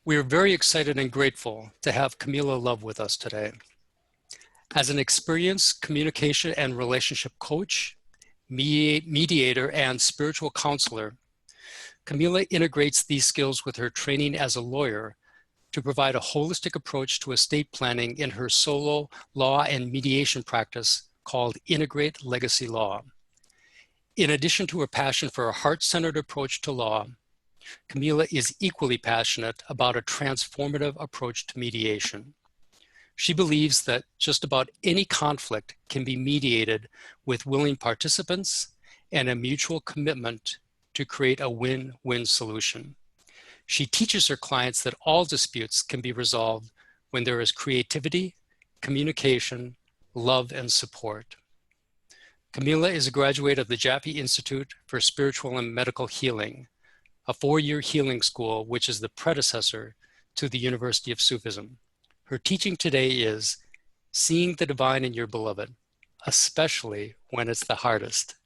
We are very excited and grateful to have Kamela Love with us today. As an experienced communication and relationship coach, mediator, and spiritual counselor, Kamela integrates these skills with her training as a lawyer to provide a holistic approach to estate planning in her solo law and mediation practice called Integrate Legacy Law. In addition to her passion for a heart-centered approach to law, Kamela is equally passionate about a transformative approach to mediation. She believes that just about any conflict can be mediated with willing participants and a mutual commitment to create a win-win solution. She teaches her clients that all disputes can be resolved when there is creativity, communication, love, and support. Kamela is a graduate of the Jaffe Institute for Spiritual and Medical Healing, a 4-year healing school which is the predecessor to the University of Sufism. Her teaching today is seeing the divine in your beloved, especially when it's the hardest.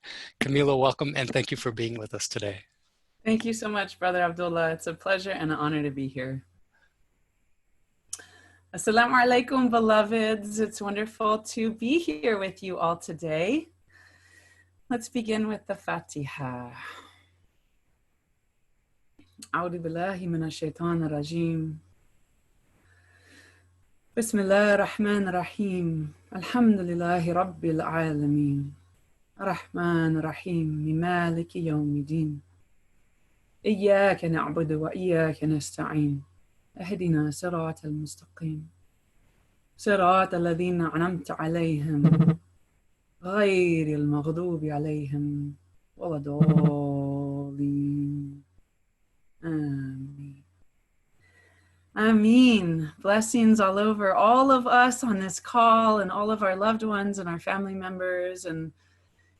Kamela, welcome and thank you for being with us today. Thank you so much, Brother Abdullah. It's a pleasure and an honor to be here. Assalamu alaikum, beloveds. It's wonderful to be here with you all today. Let's begin with the Fatiha. أعوذ بالله من الشيطان الرجيم. بسم الله الرحمن الرحيم. الحمد لله رب العالمين. الرحمن الرحيم مالك يوم الدين. إياك نعبد وإياك نستعين. اهدنا صراط المستقيم. صراط الذين أنعمت عليهم غير المغضوب عليهم ولا الضالين. Ameen. Ameen. Blessings all over all of us on this call and all of our loved ones and our family members, and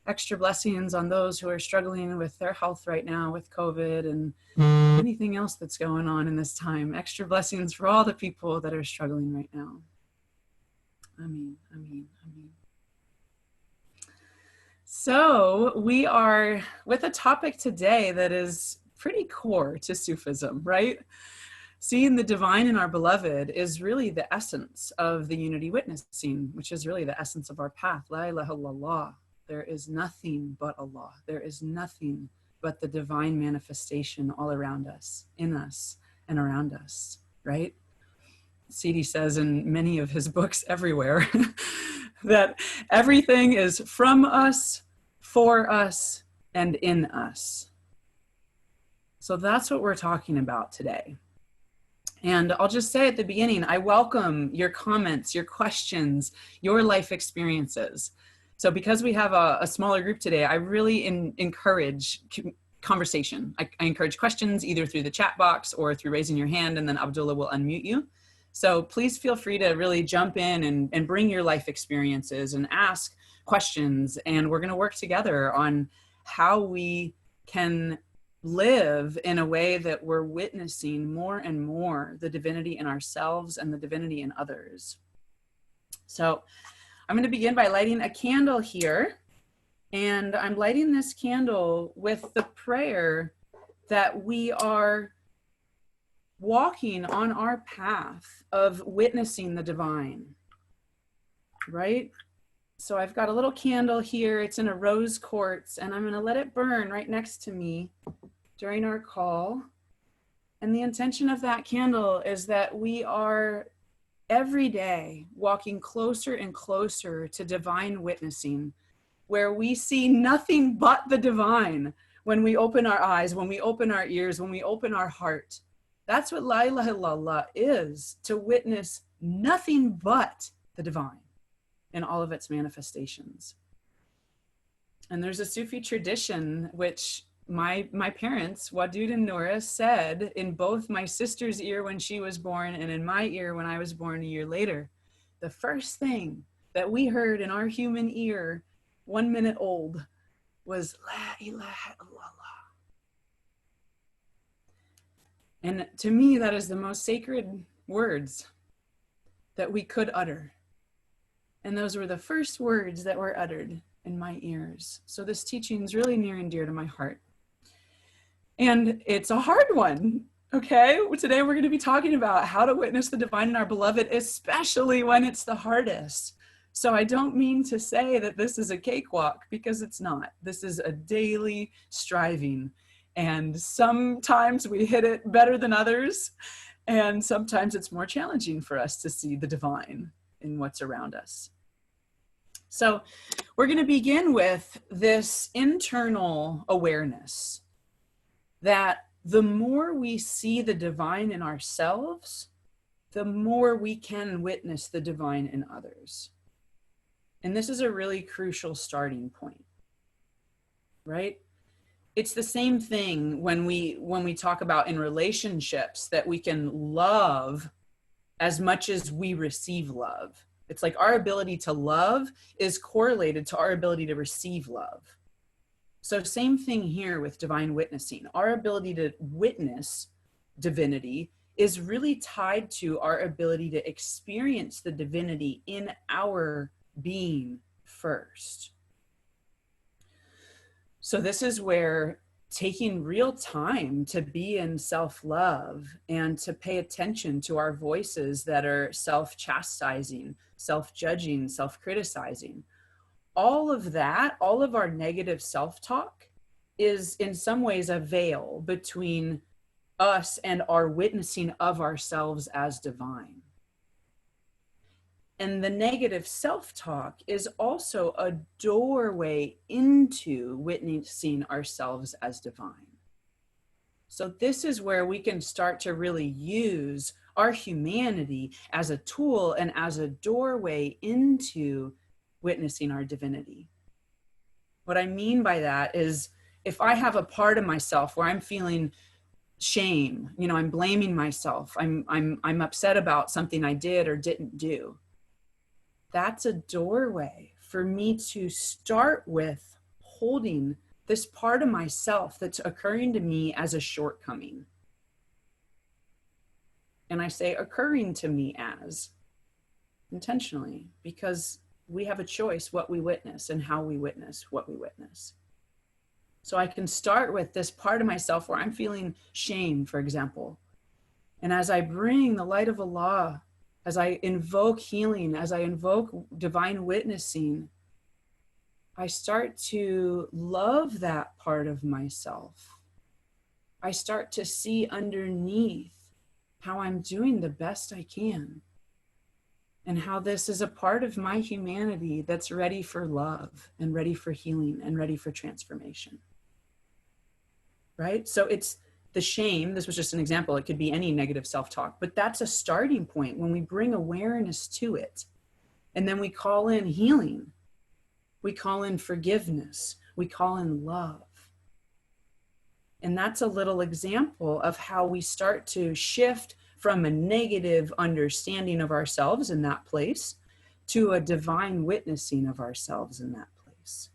extra blessings on those who are struggling with their health right now with COVID and anything else that's going on in this time. Extra blessings for all the people that are struggling right now. Ameen, ameen, ameen. So we are with a topic today that is pretty core to Sufism, right? Seeing the divine in our beloved is really the essence of the unity witnessing, which is really the essence of our path. La ilaha illallah. There is nothing but Allah. There is nothing but the divine manifestation all around us, in us, and around us, right? Sidi says in many of his books everywhere that everything is from us, for us, and in us. So that's what we're talking about today. And I'll just say at the beginning, I welcome your comments, your questions, your life experiences. So because we have a smaller group today, I really encourage conversation. I encourage questions either through the chat box or through raising your hand, and then Abdullah will unmute you. So please feel free to really jump in and bring your life experiences and ask questions. And we're gonna work together on how we can live in a way that we're witnessing more and more the divinity in ourselves and the divinity in others. So I'm going to begin by lighting a candle here, and I'm lighting this candle with the prayer that we are walking on our path of witnessing the divine, right? So I've got a little candle here. It's in a rose quartz, and I'm going to let it burn right next to me during our call. And the intention of that candle is that we are every day walking closer and closer to divine witnessing, where we see nothing but the divine when we open our eyes, when we open our ears, when we open our heart. That's what La ilaha illallah is, to witness nothing but the divine in all of its manifestations. And there's a Sufi tradition which my parents, Wadud and Noura, said in both my sister's ear when she was born and in my ear when I was born a year later. The first thing that we heard in our human ear, 1 minute old, was La ilaha illallah. And to me, that is the most sacred words that we could utter. And those were the first words that were uttered in my ears. So this teaching is really near and dear to my heart. And it's a hard one. Okay, today we're going to be talking about how to witness the divine in our beloved, especially when it's the hardest. So I don't mean to say that this is a cakewalk, because it's not. This is a daily striving. And sometimes we hit it better than others. And sometimes it's more challenging for us to see the divine in what's around us. So we're going to begin with this internal awareness that the more we see the divine in ourselves, the more we can witness the divine in others. And this is a really crucial starting point, right? It's the same thing when we talk about in relationships, that we can love as much as we receive love. It's like our ability to love is correlated to our ability to receive love. So same thing here with divine witnessing. Our ability to witness divinity is really tied to our ability to experience the divinity in our being first. So this is where taking real time to be in self-love and to pay attention to our voices that are self-chastising, self-judging, self-criticizing, all of that, all of our negative self-talk is in some ways a veil between us and our witnessing of ourselves as divine. And the negative self-talk is also a doorway into witnessing ourselves as divine. So this is where we can start to really use our humanity as a tool and as a doorway into witnessing our divinity. What I mean by that is, if I have a part of myself where I'm feeling shame, I'm blaming myself, I'm upset about something I did or didn't do, that's a doorway for me to start with holding this part of myself that's occurring to me as a shortcoming. And I say occurring to me as intentionally, because we have a choice what we witness and how we witness what we witness. So I can start with this part of myself where I'm feeling shame, for example. And as I bring the light of Allah, as I invoke healing, as I invoke divine witnessing, I start to love that part of myself. I start to see underneath how I'm doing the best I can, and how this is a part of my humanity that's ready for love and ready for healing and ready for transformation. Right? So it's the shame. This was just an example. It could be any negative self-talk, but that's a starting point when we bring awareness to it. And then we call in healing. We call in forgiveness. We call in love. And that's a little example of how we start to shift from a negative understanding of ourselves in that place to a divine witnessing of ourselves in that place.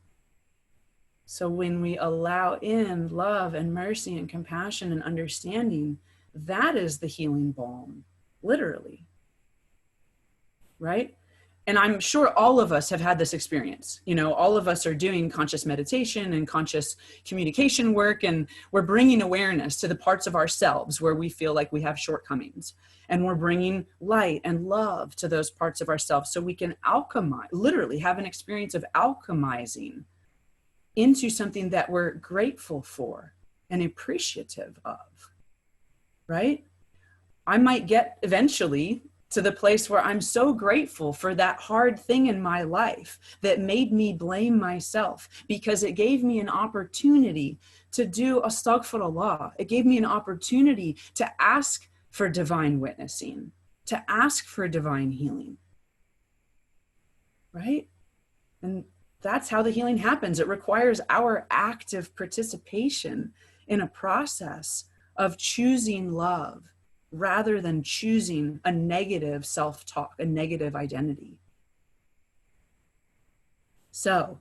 So when we allow in love and mercy and compassion and understanding, that is the healing balm, literally. Right? And I'm sure all of us have had this experience. All of us are doing conscious meditation and conscious communication work, and we're bringing awareness to the parts of ourselves where we feel like we have shortcomings. And we're bringing light and love to those parts of ourselves so we can alchemize, literally have an experience of alchemizing into something that we're grateful for and appreciative of, right? I might get eventually to the place where I'm so grateful for that hard thing in my life that made me blame myself, because it gave me an opportunity to do astaghfirullah. It gave me an opportunity to ask for divine witnessing, to ask for divine healing, right? And that's how the healing happens. It requires our active participation in a process of choosing love rather than choosing a negative self-talk, a negative identity. So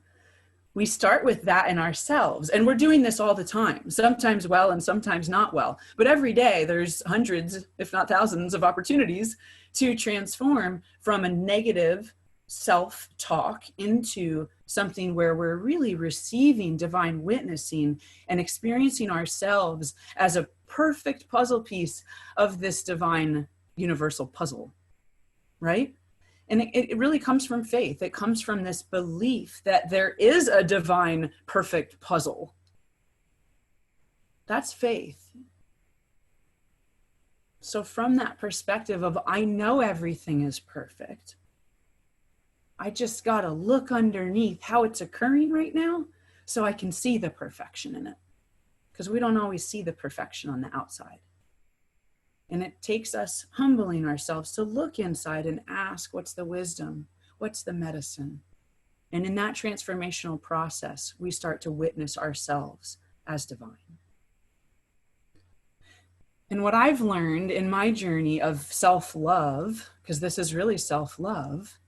we start with that in ourselves, and we're doing this all the time, sometimes well and sometimes not well. But every day there's hundreds, if not thousands, of opportunities to transform from a negative self-talk into something where we're really receiving divine witnessing and experiencing ourselves as a perfect puzzle piece of this divine universal puzzle, right? And it really comes from faith. It comes from this belief that there is a divine perfect puzzle. That's faith. So from that perspective of, I know everything is perfect, I just got to look underneath how it's occurring right now so I can see the perfection in it. Because we don't always see the perfection on the outside. And it takes us humbling ourselves to look inside and ask, what's the wisdom? What's the medicine? And in that transformational process, we start to witness ourselves as divine. And what I've learned in my journey of self-love, because this is really self-love,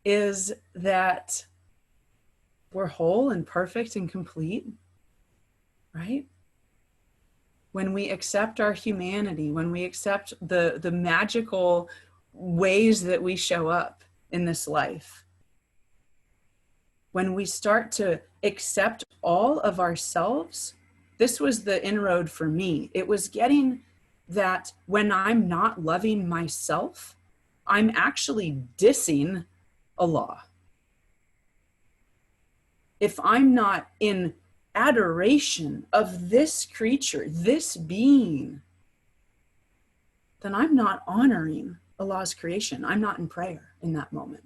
is that we're whole and perfect and complete, right? When we accept our humanity, when we accept the magical ways that we show up in this life, when we start to accept all of ourselves, this was the inroad for me. It was getting that when I'm not loving myself, I'm actually dissing Allah. If I'm not in adoration of this creature, this being, then I'm not honoring Allah's creation. I'm not in prayer in that moment.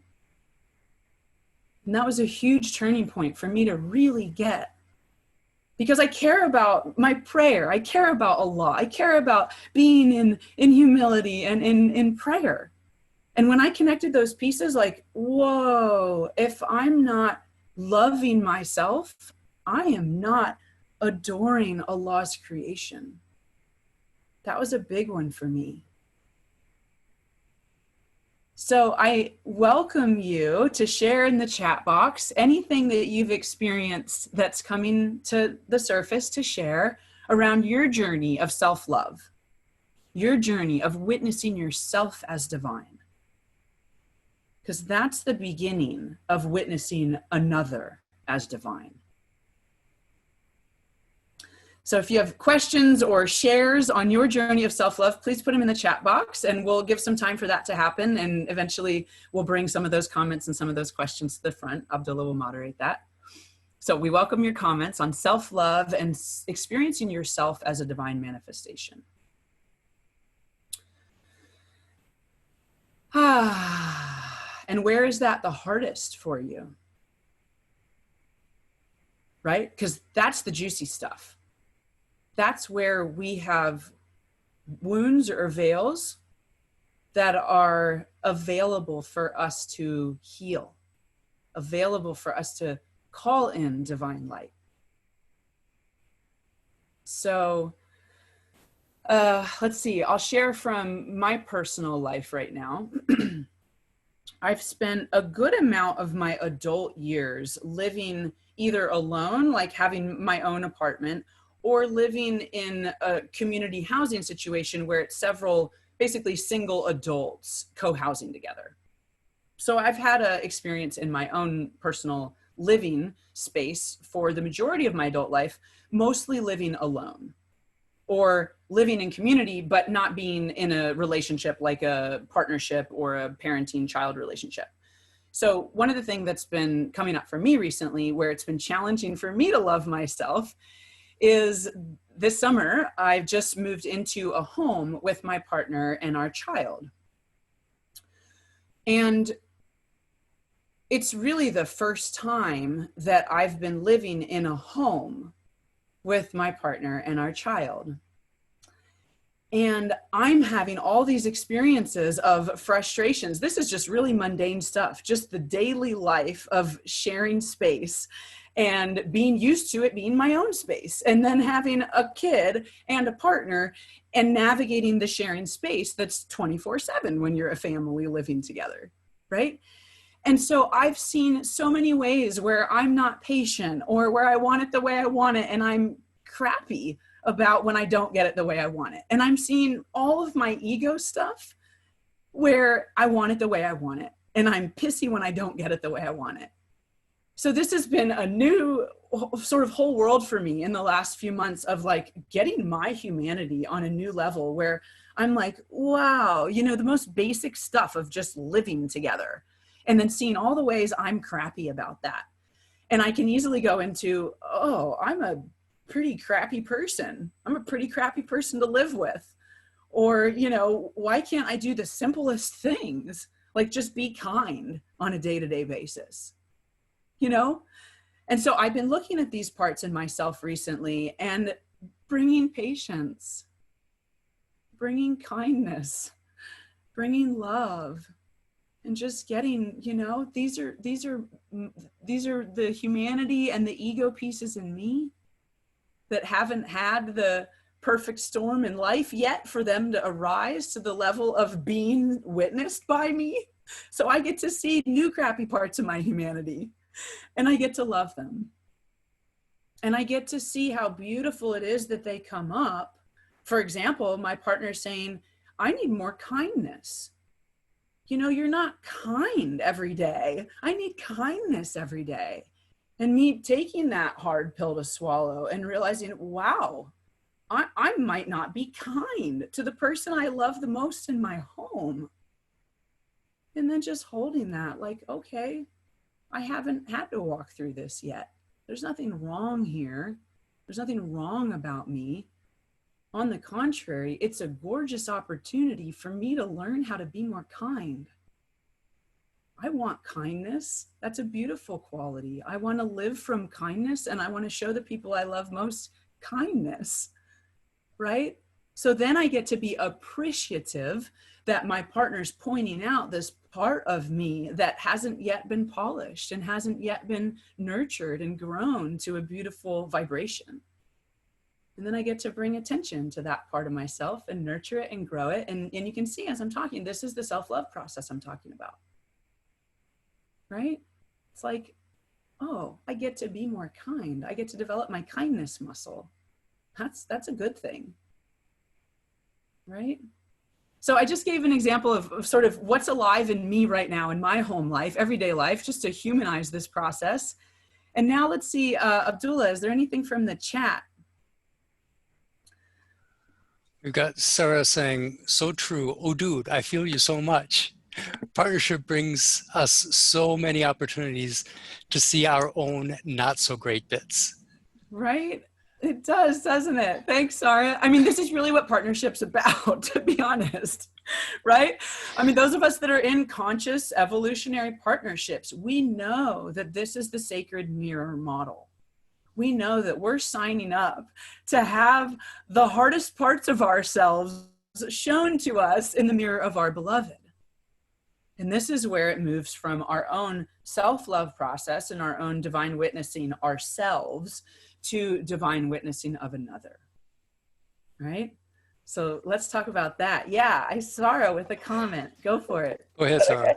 And that was a huge turning point for me to really get, because I care about my prayer. I care about Allah. I care about being in humility and in prayer. And when I connected those pieces, like, whoa, if I'm not loving myself, I am not adoring Allah's creation. That was a big one for me. So I welcome you to share in the chat box anything that you've experienced that's coming to the surface to share around your journey of self-love, your journey of witnessing yourself as divine. Because that's the beginning of witnessing another as divine. So if you have questions or shares on your journey of self-love, please put them in the chat box and we'll give some time for that to happen. And eventually we'll bring some of those comments and some of those questions to the front. Abdullah will moderate that. So we welcome your comments on self-love and experiencing yourself as a divine manifestation. And where is that the hardest for you? Right? Because that's the juicy stuff. That's where we have wounds or veils that are available for us to heal, available for us to call in divine light. So let's see, I'll share from my personal life right now. I've spent a good amount of my adult years living either alone, like having my own apartment, or living in a community housing situation where it's several basically single adults co-housing together. So I've had an experience in my own personal living space for the majority of my adult life, mostly living alone or living in community, but not being in a relationship like a partnership or a parenting-child relationship. So one of the things that's been coming up for me recently, where it's been challenging for me to love myself, is this summer, I've just moved into a home with my partner and our child. And it's really the first time that I've been living in a home with my partner and our child. And I'm having all these experiences of frustrations. This is just really mundane stuff, just the daily life of sharing space and being used to it being my own space, and then having a kid and a partner and navigating the sharing space that's 24/7 when you're a family living together, right? And so I've seen so many ways where I'm not patient or where I want it the way I want it, and I'm crappy about when I don't get it the way I want it. And I'm seeing all of my ego stuff where I want it the way I want it, and I'm pissy when I don't get it the way I want it. So this has been a new sort of whole world for me in the last few months of like getting my humanity on a new level where I'm like, wow, you know, the most basic stuff of just living together, and then seeing all the ways I'm crappy about that. And I can easily go into, oh, I'm a pretty crappy person. I'm a pretty crappy person to live with. Or, you know, why can't I do the simplest things? Like just be kind on a day-to-day basis, you know? And so I've been looking at these parts in myself recently and bringing patience, bringing kindness, bringing love, and just getting, you know, these are the humanity and the ego pieces in me that haven't had the perfect storm in life yet for them to arise to the level of being witnessed by me. So I get to see new crappy parts of my humanity, and I get to love them. And I get to see how beautiful it is that they come up. For example, my partner saying, I need more kindness. You know, you're not kind every day. I need kindness every day. And me taking that hard pill to swallow and realizing, wow, I might not be kind to the person I love the most in my home. And then just holding that like, okay, I haven't had to walk through this yet. There's nothing wrong here. There's nothing wrong about me. On the contrary, it's a gorgeous opportunity for me to learn how to be more kind. I want kindness. That's a beautiful quality. I want to live from kindness, and I want to show the people I love most kindness, right? So then I get to be appreciative that my partner's pointing out this part of me that hasn't yet been polished and hasn't yet been nurtured and grown to a beautiful vibration. And then I get to bring attention to that part of myself and nurture it and grow it. And you can see as I'm talking, this is the self-love process I'm talking about, right? It's like, oh, I get to be more kind. I get to develop my kindness muscle. That's a good thing, right? So I just gave an example of sort of what's alive in me right now in my home life, everyday life, just to humanize this process. And now let's see, Abdullah, is there anything from the chat? We've got Sarah saying, so true. Oh, dude, I feel you so much. Partnership brings us so many opportunities to see our own not so great bits. Right? It does, doesn't it? Thanks, Sarah. I mean, this is really what partnership's about, to be honest, right? I mean, those of us that are in conscious evolutionary partnerships, we know that this is the sacred mirror model. We know that we're signing up to have the hardest parts of ourselves shown to us in the mirror of our beloved. And this is where it moves from our own self-love process and our own divine witnessing ourselves to divine witnessing of another, right? So let's talk about that. Yeah, I saw her with a comment. Go for it. Go ahead, Sarah.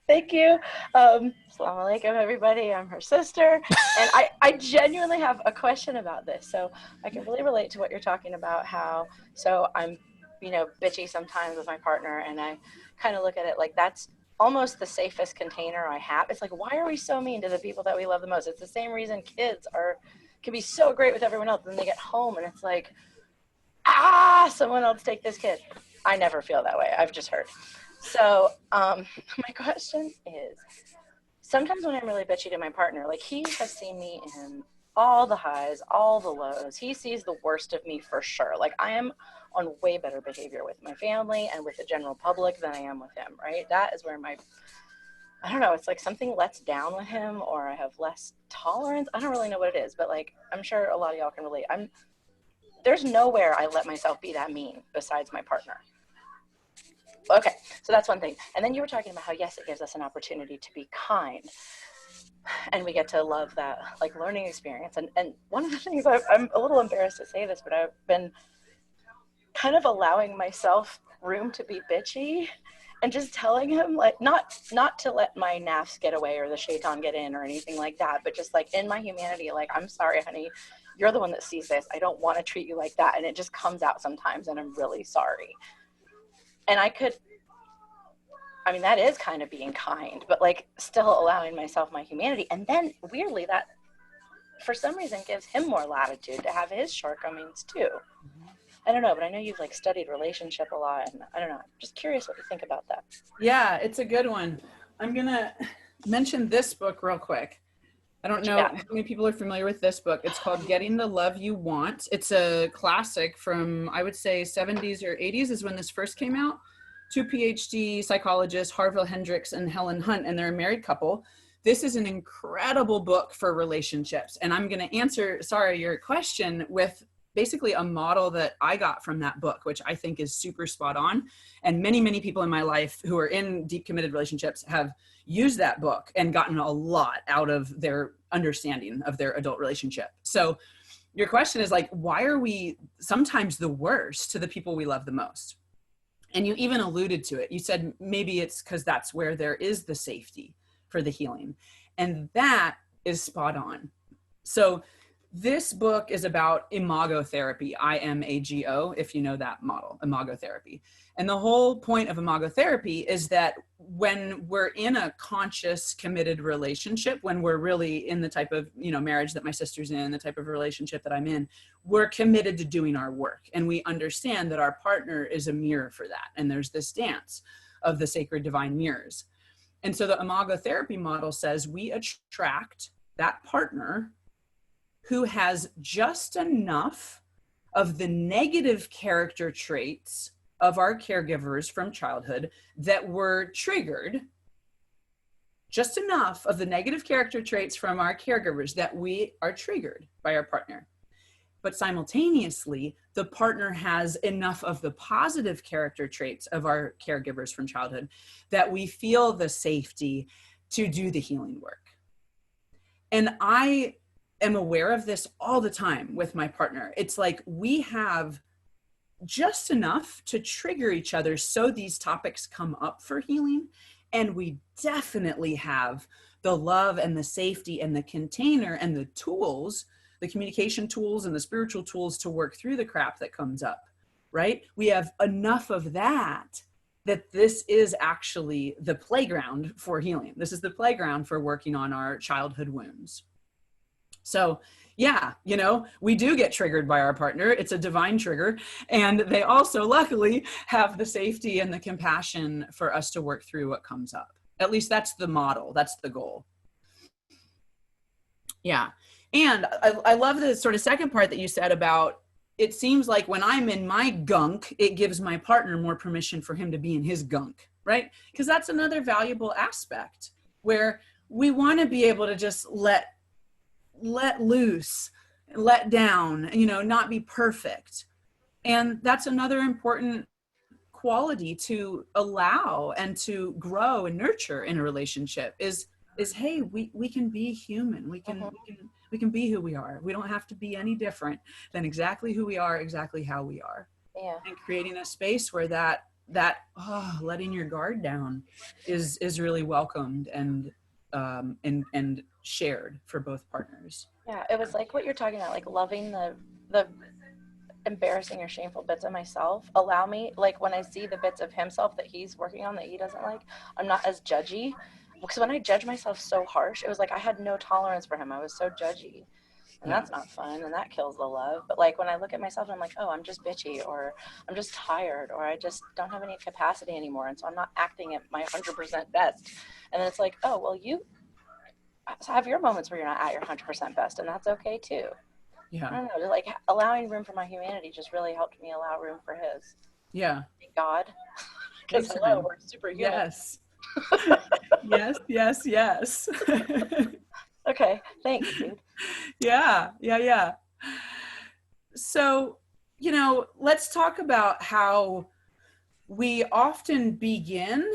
Thank you. Assalamu alaikum, everybody. I'm her sister. And I genuinely have a question about this. So I can really relate to what you're talking about, how, so I'm, you know, bitchy sometimes with my partner, and I kind of look at it like that's almost the safest container I have. It's like, why are we so mean to the people that we love the most? It's the same reason kids can be so great with everyone else, and they get home and it's like, someone else take this kid. I never feel that way. I've just heard. So my question is, sometimes when I'm really bitchy to my partner, like he has seen me in all the highs, all the lows. He sees the worst of me for sure. Like I am on way better behavior with my family and with the general public than I am with him, right? That is where I don't know, it's like something lets down with him, or I have less tolerance. I don't really know what it is, but like, I'm sure a lot of y'all can relate. There's nowhere I let myself be that mean besides my partner. Okay, so that's one thing. And then you were talking about how, yes, it gives us an opportunity to be kind. And we get to love that like learning experience. And one of the things, I'm a little embarrassed to say this, but I've been kind of allowing myself room to be bitchy and just telling him, like, not to let my nafs get away or the shaitan get in or anything like that, but just like in my humanity, like, I'm sorry, honey, you're the one that sees this. I don't want to treat you like that. And it just comes out sometimes, and I'm really sorry. And I could I mean, that is kind of being kind, but like still allowing myself my humanity. And then weirdly, that for some reason gives him more latitude to have his shortcomings too. I don't know, but I know you've like studied relationship a lot, and I don't know, I'm just curious what you think about that. Yeah, it's a good one. I'm gonna mention this book real quick. I don't know how many people are familiar with this book. It's called Getting the Love You Want. It's a classic from, I would say, 70s or 80s is when this first came out. Two PhD psychologists, Harville Hendricks and Helen Hunt, and they're a married couple. This is an incredible book for relationships. And I'm going to answer, your question with basically a model that I got from that book, which I think is super spot on. And many, many people in my life who are in deep committed relationships have used that book and gotten a lot out of their understanding of their adult relationship. So your question is like, why are we sometimes the worst to the people we love the most? And you even alluded to it. You said maybe it's because that's where there is the safety for the healing. And that is spot on. So this book is about imagotherapy, IMAGO, if you know that model, imagotherapy. And the whole point of imagotherapy is that when we're in a conscious, committed relationship, when we're really in the type of, marriage that my sister's in, the type of relationship that I'm in, we're committed to doing our work. And we understand that our partner is a mirror for that. And there's this dance of the sacred divine mirrors. And so the imagotherapy model says we attract that partner who has just enough of the negative character traits of our caregivers from childhood that were triggered, just enough of the negative character traits from our caregivers that we are triggered by our partner. But simultaneously, the partner has enough of the positive character traits of our caregivers from childhood that we feel the safety to do the healing work. And I am aware of this all the time with my partner. It's like we have just enough to trigger each other so these topics come up for healing. And we definitely have the love and the safety and the container and the tools, the communication tools and the spiritual tools to work through the crap that comes up, right? We have enough of that this is actually the playground for healing. This is the playground for working on our childhood wounds. So yeah, we do get triggered by our partner. It's a divine trigger. And they also luckily have the safety and the compassion for us to work through what comes up. At least that's the model. That's the goal. Yeah. And I love the sort of second part that you said about, it seems like when I'm in my gunk, it gives my partner more permission for him to be in his gunk, right? Because that's another valuable aspect where we want to be able to just let loose, let down, not be perfect. And that's another important quality to allow and to grow and nurture in a relationship is hey, we can be human. We can be who we are. We don't have to be any different than exactly who we are, exactly how we are. Yeah. And creating a space where that letting your guard down is really welcomed and shared for both partners. Yeah, it was like what you're talking about, like loving the embarrassing or shameful bits of myself. Allow me, like when I see the bits of himself that he's working on that he doesn't like, I'm not as judgy. Because when I judge myself so harsh, it was like I had no tolerance for him. I was so judgy. And that's not fun, and that kills the love. But like when I look at myself and I'm like, oh, I'm just bitchy, or I'm just tired, or I just don't have any capacity anymore, and so I'm not acting at my 100% best. And then it's like, oh, well, you have your moments where you're not at your 100% best, and that's okay too. Yeah. I don't know, like allowing room for my humanity just really helped me allow room for his. Yeah. Thank God. Because hello, we're superhuman. Yes. yes. Okay, thanks, dude. Yeah. So, let's talk about how we often begin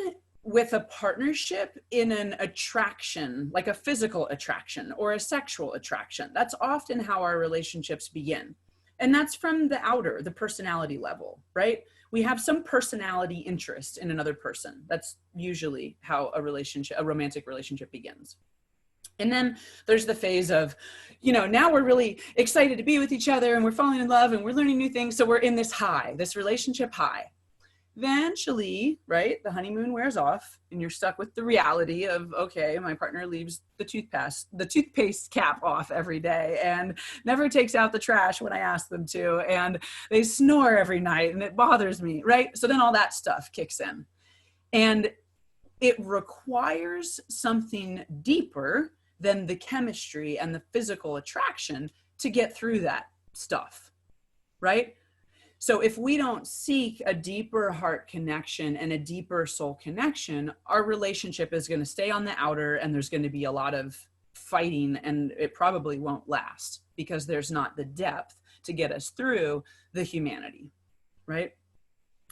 with a partnership in an attraction, like a physical attraction or a sexual attraction. That's often how our relationships begin. And that's from the outer, the personality level, right? We have some personality interest in another person. That's usually how a romantic relationship begins. And then there's the phase of, now we're really excited to be with each other and we're falling in love and we're learning new things. So we're in this relationship high. Eventually, right, the honeymoon wears off and you're stuck with the reality of, okay, my partner leaves the toothpaste cap off every day and never takes out the trash when I ask them to, and they snore every night and it bothers me, right? So then all that stuff kicks in. And it requires something deeper than the chemistry and the physical attraction to get through that stuff, right? So if we don't seek a deeper heart connection and a deeper soul connection, our relationship is going to stay on the outer, and there's going to be a lot of fighting, and it probably won't last because there's not the depth to get us through the humanity, right?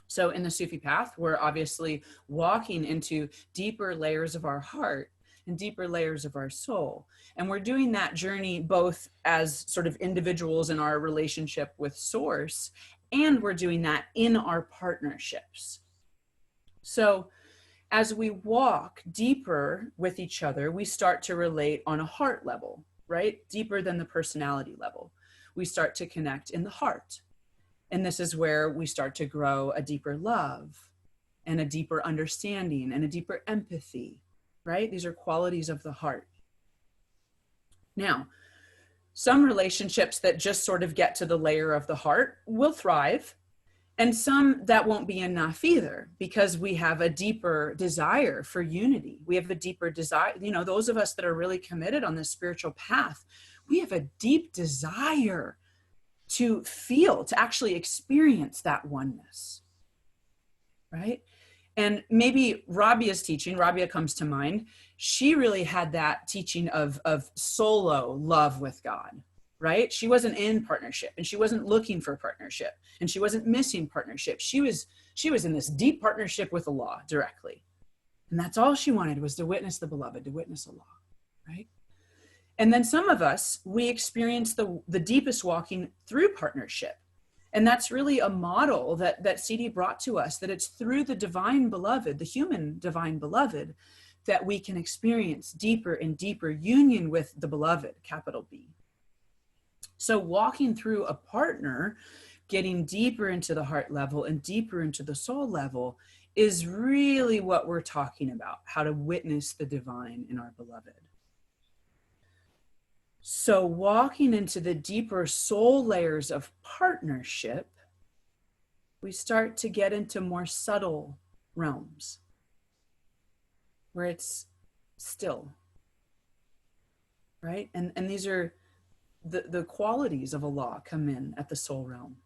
So in the Sufi path, we're obviously walking into deeper layers of our heart and deeper layers of our soul. And we're doing that journey both as sort of individuals in our relationship with Source, and we're doing that in our partnerships. So as we walk deeper with each other, we start to relate on a heart level, right? Deeper than the personality level. We start to connect in the heart. And this is where we start to grow a deeper love and a deeper understanding and a deeper empathy, right? These are qualities of the heart. Now, some relationships that just sort of get to the layer of the heart will thrive, and some that won't be enough either, because we have a deeper desire for unity. We have a deeper desire, you know, those of us that are really committed on this spiritual path, we have a deep desire to feel, to actually experience that oneness, right? And maybe Rabia's teaching, Rabia comes to mind, she really had that teaching of solo love with God, right? She wasn't in partnership, and she wasn't looking for partnership, and she wasn't missing partnership. She was in this deep partnership with Allah directly. And that's all she wanted, was to witness the beloved, to witness Allah, right? And then some of us, we experience the deepest walking through partnership. And that's really a model that CD brought to us, that it's through the divine beloved, the human divine beloved, that we can experience deeper and deeper union with the beloved, capital B. So walking through a partner, getting deeper into the heart level and deeper into the soul level, is really what we're talking about, how to witness the divine in our beloved. So walking into the deeper soul layers of partnership, we start to get into more subtle realms where it's still, right? And these are the qualities of Allah come in at the soul realm.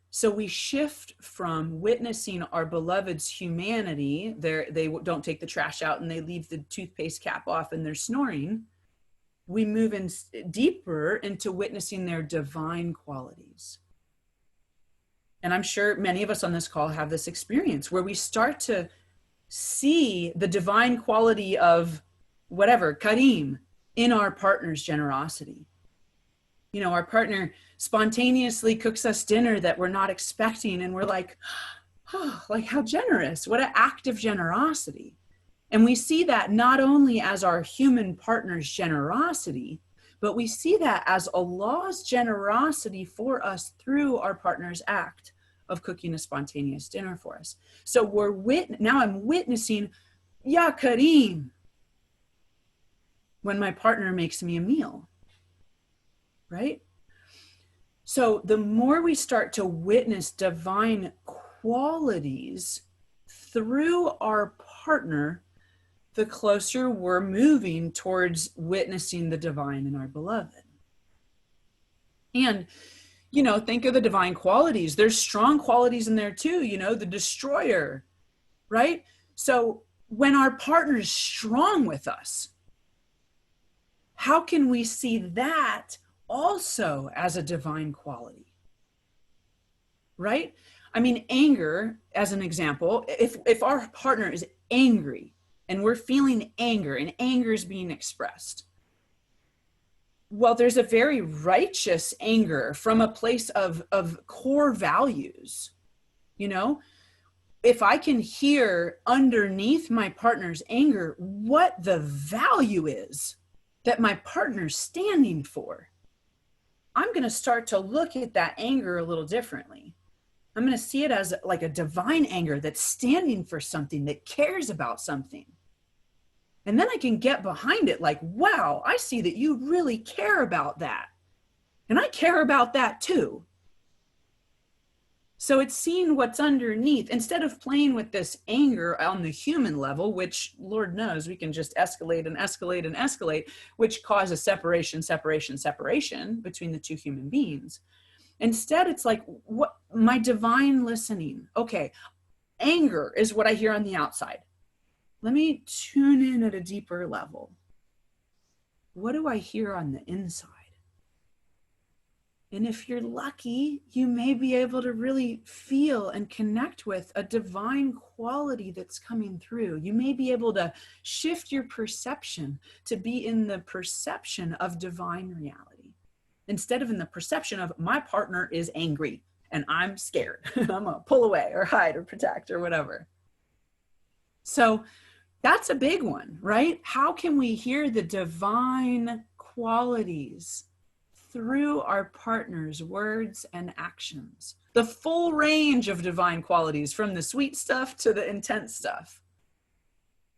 So we shift from witnessing our beloved's humanity, they don't take the trash out and they leave the toothpaste cap off and they're snoring. We move in deeper into witnessing their divine qualities. And I'm sure many of us on this call have this experience where we start to see the divine quality of whatever, Kareem, in our partner's generosity. You know, our partner spontaneously cooks us dinner that we're not expecting, and we're like, oh, like how generous, what an act of generosity. And we see that not only as our human partner's generosity, but we see that as Allah's generosity for us through our partner's act of cooking a spontaneous dinner for us. So now I'm witnessing, Ya Kareem, when my partner makes me a meal, right? So the more we start to witness divine qualities through our partner, the closer we're moving towards witnessing the divine in our beloved. And, you know, think of the divine qualities. There's strong qualities in there too, you know, the destroyer, right? So when our partner is strong with us, how can we see that also as a divine quality, right? I mean, anger, as an example, if our partner is angry, and we're feeling anger, and anger is being expressed, well, there's a very righteous anger from a place of core values. You know, if I can hear underneath my partner's anger what the value is that my partner's standing for, I'm going to start to look at that anger a little differently. I'm going to see it as like a divine anger that's standing for something, that cares about something. And then I can get behind it like, wow, I see that you really care about that. And I care about that too. So it's seeing what's underneath instead of playing with this anger on the human level, which Lord knows we can just escalate and escalate and escalate, which causes separation between the two human beings. Instead, it's like, what my divine listening. Okay, anger is what I hear on the outside. Let me tune in at a deeper level. What do I hear on the inside? And if you're lucky, you may be able to really feel and connect with a divine quality that's coming through. You may be able to shift your perception to be in the perception of divine reality, instead of in the perception of my partner is angry and I'm scared. I'm gonna pull away or hide or protect or whatever. So that's a big one, right? How can we hear the divine qualities through our partner's words and actions? The full range of divine qualities, from the sweet stuff to the intense stuff.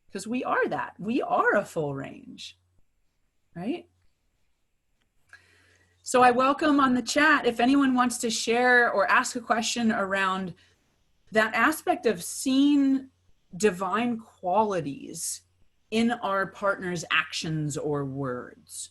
Because we are that. We are a full range, right? So I welcome on the chat, if anyone wants to share or ask a question around that aspect of seeing divine qualities in our partner's actions or words.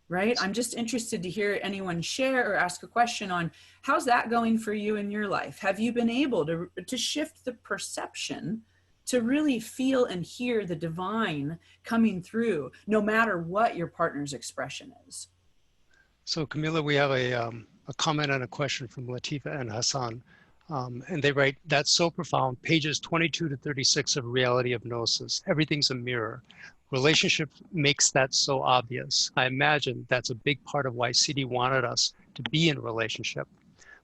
Right? I'm just interested to hear anyone share or ask a question on how's that going for you in your life? Have you been able to shift the perception to really feel and hear the divine coming through, no matter what your partner's expression is? So Kamela, we have a comment and a question from Latifa and Hassan. And they write, that's so profound. Pages 22 to 36 of Reality of Gnosis. Everything's a mirror. Relationship makes that so obvious. I imagine that's a big part of why CD wanted us to be in a relationship.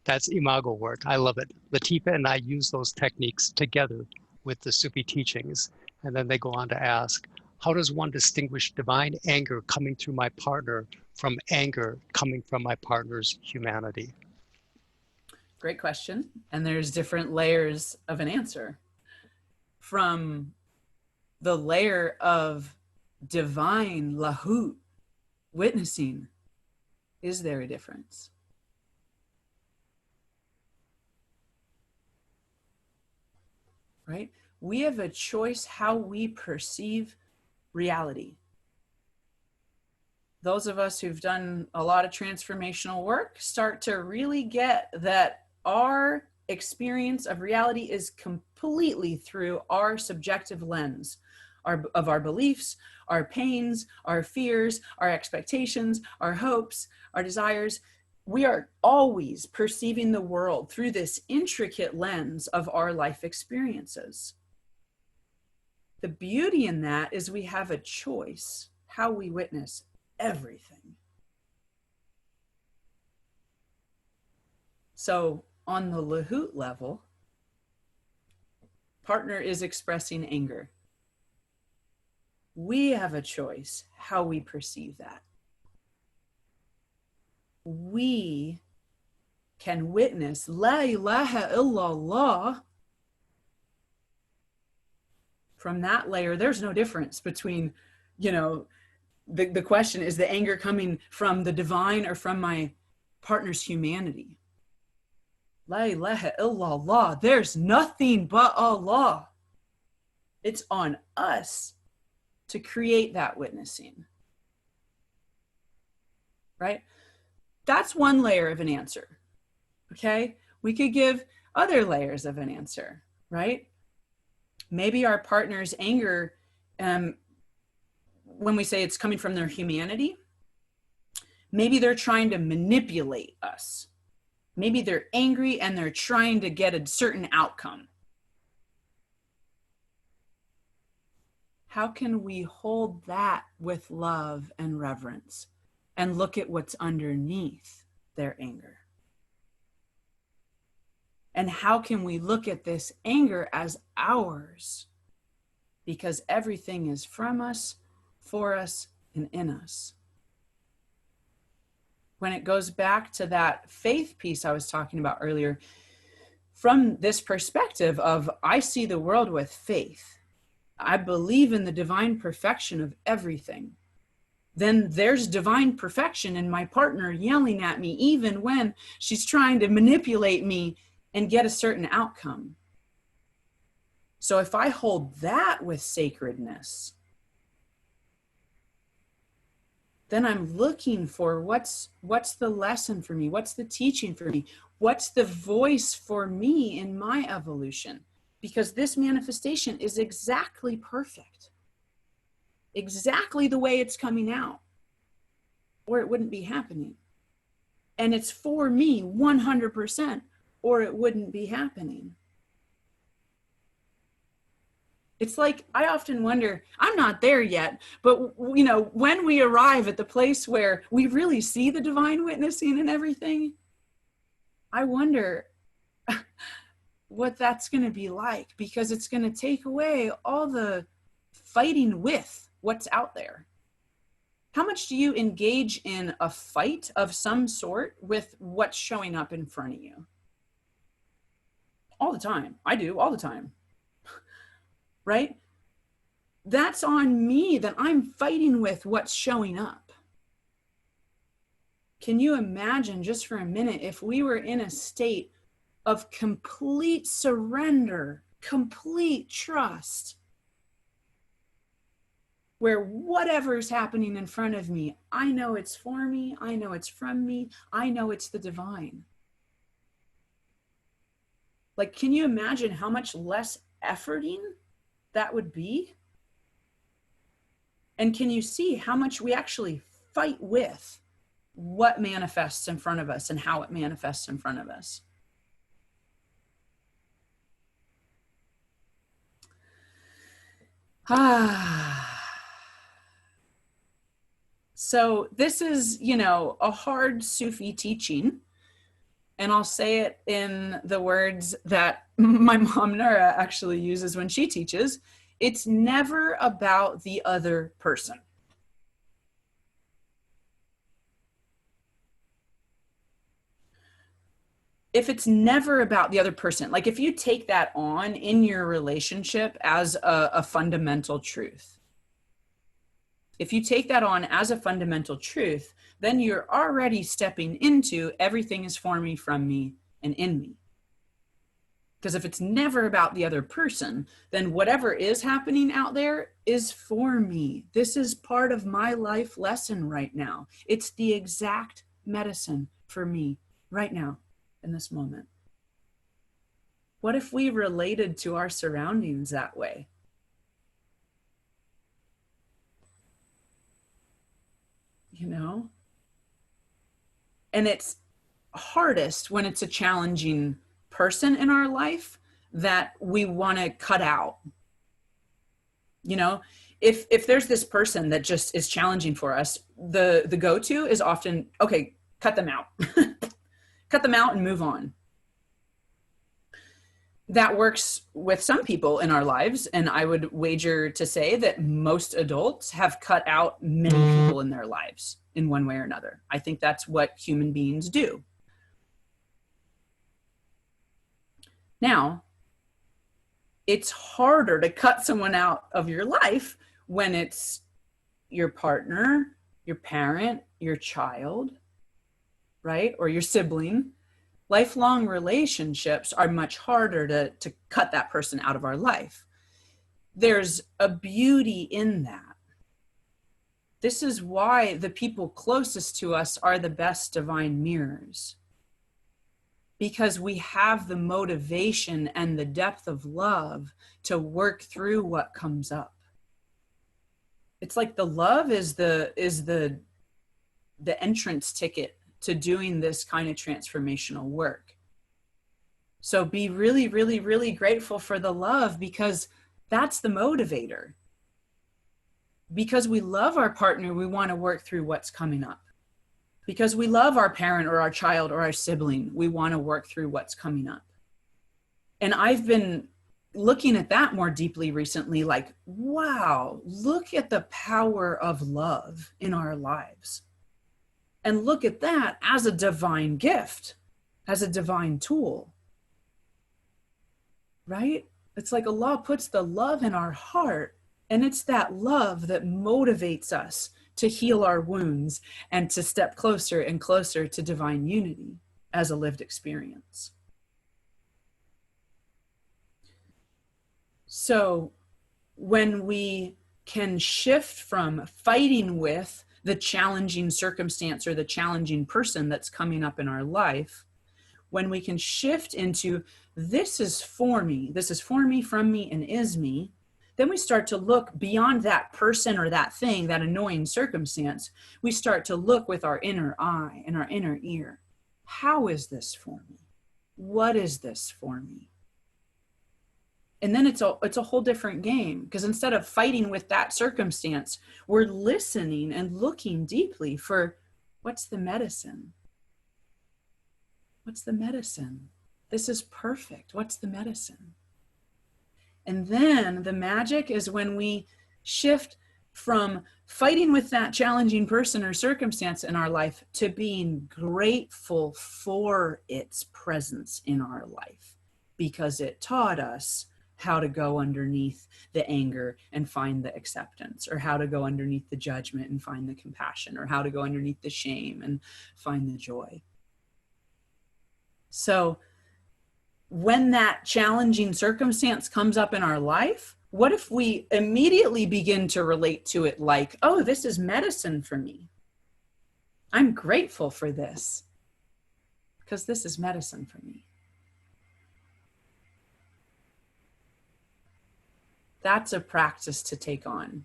That's imago work. I love it. Latifa and I use those techniques together with the Sufi teachings. And then they go on to ask, how does one distinguish divine anger coming through my partner from anger coming from my partner's humanity? Great question. And there's different layers of an answer. From the layer of divine lahut, witnessing, is there a difference? Right? We have a choice how we perceive reality. Those of us who've done a lot of transformational work start to really get that our experience of reality is completely through our subjective lens of our beliefs, our pains, our fears, our expectations, our hopes, our desires. We are always perceiving the world through this intricate lens of our life experiences. The beauty in that is we have a choice how we witness everything. So on the lahut level, partner is expressing anger. We have a choice how we perceive that. We can witness La ilaha illallah. From that layer, there's no difference between, the question is the anger coming from the divine or from my partner's humanity. La ilaha illallah. There's nothing but Allah. It's on us to create that witnessing. Right? That's one layer of an answer. Okay? We could give other layers of an answer, right? Maybe our partner's anger, when we say it's coming from their humanity, maybe they're trying to manipulate us. Maybe they're angry and they're trying to get a certain outcome. How can we hold that with love and reverence and look at what's underneath their anger? And how can we look at this anger as ours? Because everything is from us, for us, and in us. When it goes back to that faith piece I was talking about earlier, from this perspective of, I see the world with faith, I believe in the divine perfection of everything, then there's divine perfection in my partner yelling at me, even when she's trying to manipulate me and get a certain outcome. So if I hold that with sacredness, then I'm looking for what's the lesson for me? What's the teaching for me? What's the voice for me in my evolution? Because this manifestation is exactly perfect. Exactly the way it's coming out, or it wouldn't be happening. And it's for me 100%, or it wouldn't be happening. It's like, I often wonder, I'm not there yet, but you know, when we arrive at the place where we really see the divine witnessing and everything, I wonder what that's going to be like, because it's going to take away all the fighting with what's out there. How much do you engage in a fight of some sort with what's showing up in front of you? All the time. I do, all the time. Right? That's on me, that I'm fighting with what's showing up. Can you imagine, just for a minute, if we were in a state of complete surrender, complete trust, where whatever's happening in front of me, I know it's for me, I know it's from me, I know it's the divine. Like, can you imagine how much less efforting that would be? And can you see how much we actually fight with what manifests in front of us and how it manifests in front of us? So this is, you know, a hard Sufi teaching. And I'll say it in the words that my mom, Nura, actually uses when she teaches. It's never about the other person. If it's never about the other person, like if you take that on in your relationship as a fundamental truth, if you take that on as a fundamental truth, then you're already stepping into everything is for me, from me, and in me. Because if it's never about the other person, then whatever is happening out there is for me. This is part of my life lesson right now. It's the exact medicine for me right now in this moment. What if we related to our surroundings that way? You know? And it's hardest when it's a challenging person in our life that we want to cut out. You know, if there's this person that just is challenging for us, the go-to is often, okay, cut them out. Cut them out and move on. That works with some people in our lives, and I would wager to say that most adults have cut out many people in their lives in one way or another. I think that's what human beings do. Now, it's harder to cut someone out of your life when it's your partner, your parent, your child, right? Or your sibling. Lifelong relationships are much harder to cut that person out of our life. There's a beauty in that. This is why the people closest to us are the best divine mirrors. Because we have the motivation and the depth of love to work through what comes up. It's like the love is the entrance ticket to doing this kind of transformational work. So be really, really, really grateful for the love, because that's the motivator. Because we love our partner, we want to work through what's coming up. Because we love our parent or our child or our sibling, we want to work through what's coming up. And I've been looking at that more deeply recently, like, wow, look at the power of love in our lives. And look at that as a divine gift, as a divine tool. right? It's like Allah puts the love in our heart, and it's that love that motivates us to heal our wounds and to step closer and closer to divine unity as a lived experience. So when we can shift from fighting with the challenging circumstance or the challenging person that's coming up in our life, when we can shift into, this is for me, from me, and is me, then we start to look beyond that person or that thing, that annoying circumstance. We start to look with our inner eye and our inner ear. How is this for me? What is this for me? And then it's a whole different game, because instead of fighting with that circumstance, we're listening and looking deeply for, what's the medicine? What's the medicine? This is perfect. What's the medicine? And then the magic is when we shift from fighting with that challenging person or circumstance in our life to being grateful for its presence in our life, because it taught us how to go underneath the anger and find the acceptance, or how to go underneath the judgment and find the compassion, or how to go underneath the shame and find the joy. So when that challenging circumstance comes up in our life, what if we immediately begin to relate to it like, oh, this is medicine for me. I'm grateful for this because this is medicine for me. That's a practice to take on.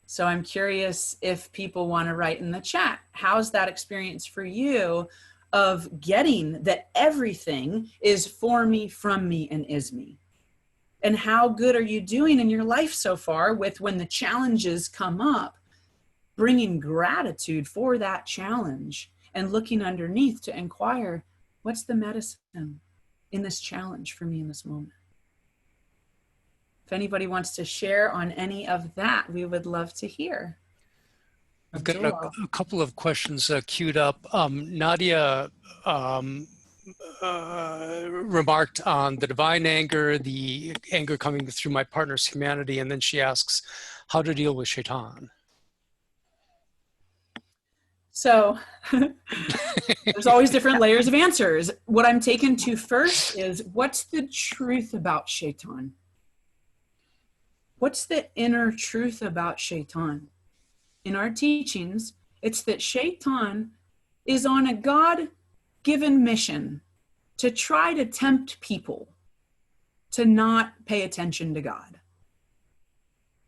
So I'm curious if people want to write in the chat, how's that experience for you of getting that everything is for me, from me, and is me? And how good are you doing in your life so far with, when the challenges come up, bringing gratitude for that challenge and looking underneath to inquire, what's the medicine in this challenge for me in this moment? If anybody wants to share on any of that, we would love to hear. I've got a couple of questions queued up. Nadia remarked on the divine anger, the anger coming through my partner's humanity, and then she asks how to deal with shaitan. So there's always different layers of answers. What I'm taken to first is, what's the truth about shaitan? What's the inner truth about shaitan? In our teachings, it's that shaitan is on a God-given mission to try to tempt people to not pay attention to God.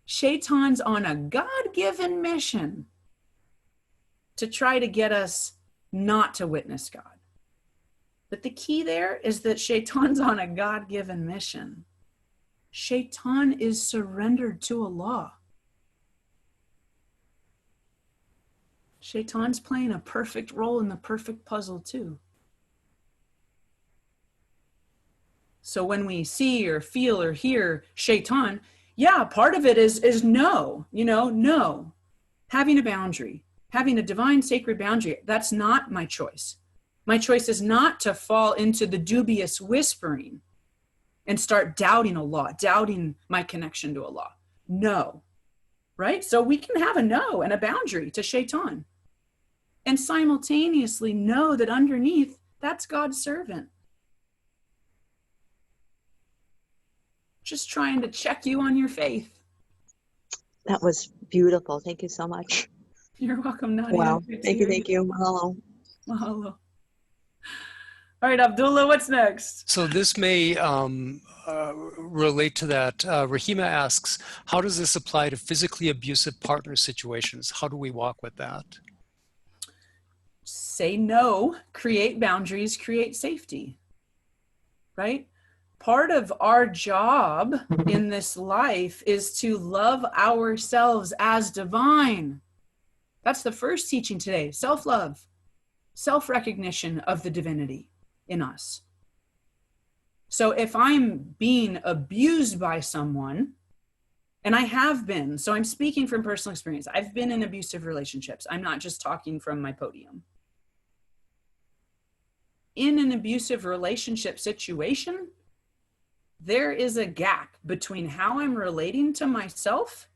Shaitan's on a God-given mission to try to get us not to witness God. But the key there is that shaitan's on a God-given mission. Shaitan is surrendered to Allah. Shaitan's playing a perfect role in the perfect puzzle too. So when we see or feel or hear shaitan, yeah, part of it is no, no. Having a boundary, having a divine sacred boundary, that's not my choice. My choice is not to fall into the dubious whispering and start doubting Allah, doubting my connection to Allah. No, right? So we can have a no and a boundary to shaitan, and simultaneously know that underneath, that's God's servant. Just trying to check you on your faith. That was beautiful. Thank you so much. You're welcome, Nadia. Wow. Thank you. Mahalo. Mahalo. All right, Abdullah, what's next? So this may relate to that. Rahima asks, how does this apply to physically abusive partner situations? How do we walk with that? Say no, create boundaries, create safety, right? Part of our job in this life is to love ourselves as divine. That's the first teaching today, self-love, self-recognition of the divinity in us. So if I'm being abused by someone, and I have been, so I'm speaking from personal experience, I've been in abusive relationships. I'm not just talking from my podium. In an abusive relationship situation, there is a gap between how I'm relating to myself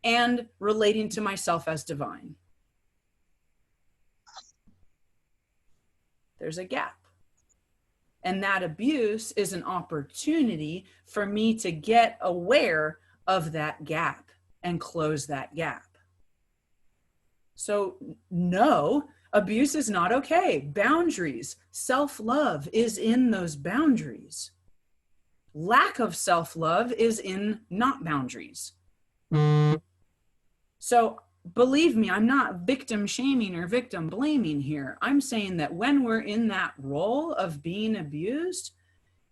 and relating to myself as divine. There's a gap. And that abuse is an opportunity for me to get aware of that gap and close that gap. So no, abuse is not okay. Boundaries, self-love is in those boundaries. Lack of self-love is in not boundaries. So believe me, I'm not victim shaming or victim blaming here. I'm saying that when we're in that role of being abused,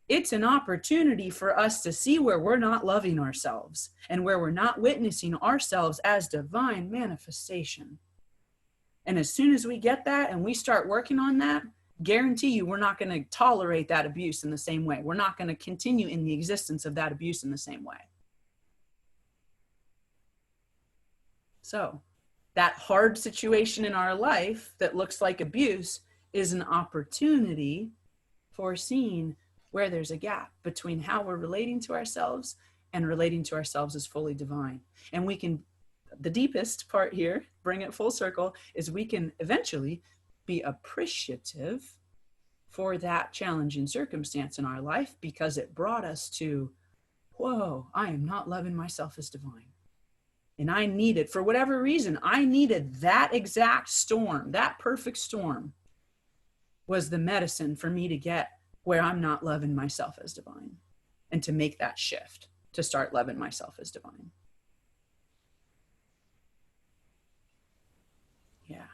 it's an opportunity for us to see where we're not loving ourselves and where we're not witnessing ourselves as divine manifestation. And as soon as we get that and we start working on that, guarantee you we're not going to tolerate that abuse in the same way. We're not going to continue in the existence of that abuse in the same way. So that hard situation in our life that looks like abuse is an opportunity for seeing where there's a gap between how we're relating to ourselves and relating to ourselves as fully divine. And we can, the deepest part here, bring it full circle, is we can eventually be appreciative for that challenging circumstance in our life because it brought us to, whoa, I am not loving myself as divine. And I needed, for whatever reason, I needed that exact storm, that perfect storm was the medicine for me to get where I'm not loving myself as divine and to make that shift, to start loving myself as divine. Yeah.